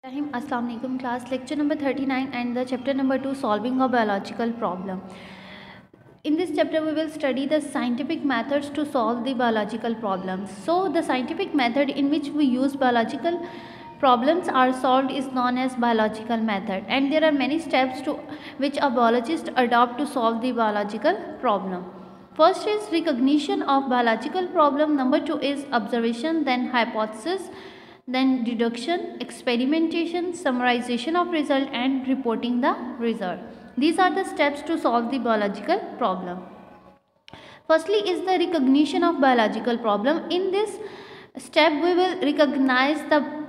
Assalamu alaikum class, lecture number 39 and the chapter number 2, solving a biological problem. In this chapter we will study the scientific methods to solve the biological problems. So the scientific method in which we use biological problems are solved is known as biological method, and there are many steps to which a biologist adopt to solve the biological problem. First is recognition of biological problem, number 2 is observation, then hypothesis, then deduction, experimentation, summarization of result and reporting the result. These are the steps to solve the biological problem. Firstly is the recognition of biological problem. In this step we will recognize that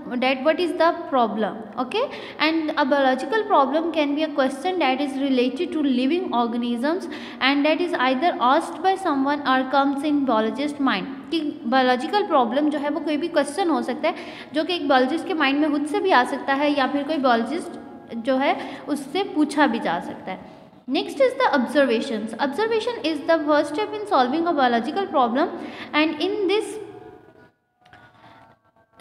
what is the problem, okay, and a biological problem can be a question that is related to living organisms and that is either asked by someone or comes in biologist mind. कि biological problem जो है वो कोई भी question हो सकता है जो कि एक बायोलॉजिस्ट के माइंड में खुद से भी आ सकता है या फिर कोई बायोलॉजिस्ट जो है उससे पूछा भी जा सकता है. Next is the observations. Observation is the first step in solving a biological problem, and in this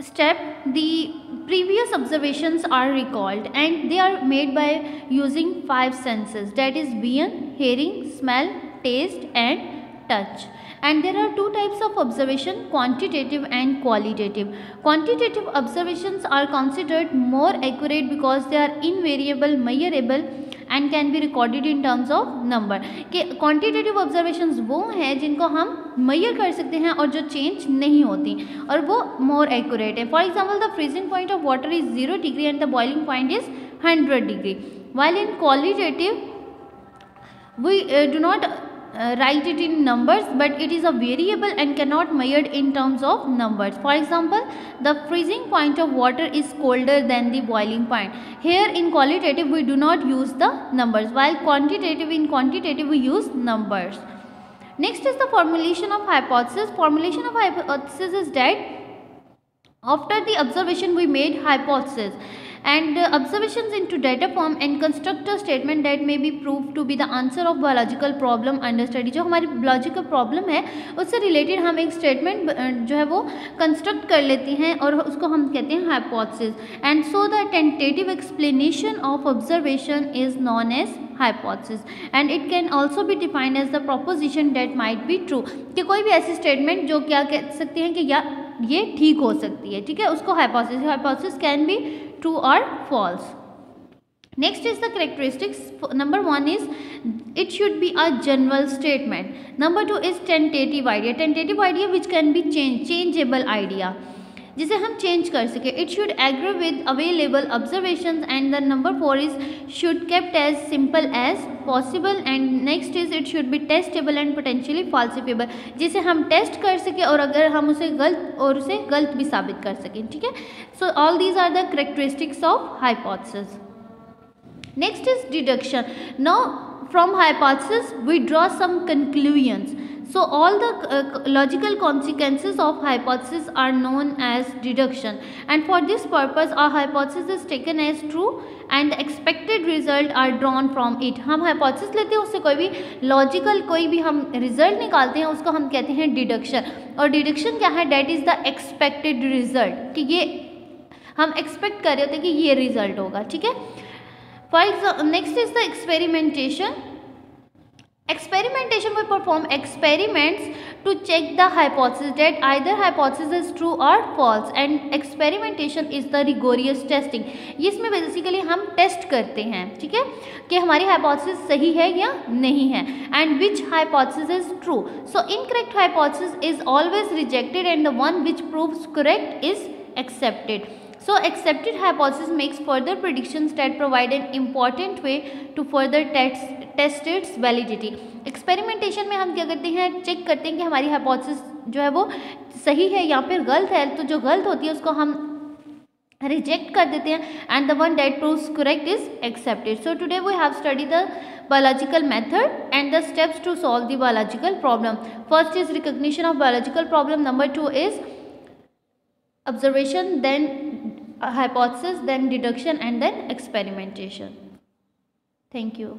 step the previous observations are recalled and they are made by using 5 senses, that is vision, hearing, smell, taste and touch. And there are two types of observation, quantitative and qualitative. Quantitative observations are considered more accurate because they are invariable, measurable and can be recorded in terms of number. कि quantitative observations वो हैं जिनको हम measure कर सकते हैं और जो change नहीं होती और वो more accurate है. For example, the freezing point of water is 0 degree and the boiling point is 100 degree. While in qualitative we do not write it in numbers, but it is a variable and cannot measured in terms of numbers. For example, the freezing point of water is colder than the boiling point. Here in qualitative we do not use the numbers, while in quantitative we use numbers. Next is the formulation of hypothesis. Formulation of hypothesis is that after the observation we made hypothesis and observations into data form and construct a statement that may be proved to be the answer of biological problem under study. जो हमारी biological problem है उससे related हम एक statement जो है वो construct कर लेते हैं और उसको हम कहते हैं hypothesis, and so the tentative explanation of observation is known as hypothesis and it can also be defined as the proposition that might be true. कि कोई भी ऐसी statement जो क्या कह सकते हैं कि या ये ठीक हो सकती है, ठीक है, उसको hypothesis can be true or false. Next is the characteristics. Number 1 is it should be a general statement. Number 2 is tentative idea which can be changeable idea जिसे हम चेंज कर सके. It should agree with available observations and the number 4 is should kept as simple as possible and next is it should be testable and potentially falsifiable, जिसे हम test कर सके और अगर हम उसे गलत भी साबित कर सकें, ठीक है. So all these are the characteristics of hypothesis. Next is deduction. Now from hypothesis we draw some conclusions. So all the logical consequences of hypothesis are known as deduction, and for this purpose a hypothesis is taken as true and the expected result are drawn from it. हम hypothesis लेते हैं, उससे कोई भी logical कोई भी हम result निकालते हैं उसको हम कहते हैं deduction. और deduction क्या है? that is the expected result, कि ये हम expect कर रहे होते हैं कि ये result होगा, ठीक है. For example, next is the experimentation. Experimentation, we perform experiments to check the hypothesis that either hypothesis is true or false, and experimentation is the rigorous testing. इसमें बेसिकली हम टेस्ट करते हैं, ठीक है, कि हमारी hypothesis सही है या नहीं है, and which hypothesis is true. So incorrect hypothesis is always rejected and the one which proves correct is accepted. So accepted hypothesis makes further predictions that provide an important way to further test its validity. Experimentation में हम क्या करते हैं? Check करते हैं कि हमारी hypothesis जो है वो सही है या फिर गलत है, तो जो गलत होती है उसको हम रिजेक्ट कर देते हैं and the one that proves correct is accepted. So today we have studied the biological method and the steps to solve the biological problem. First is recognition of biological problem. Number 2 is observation, then hypothesis, then deduction and then experimentation. Thank you.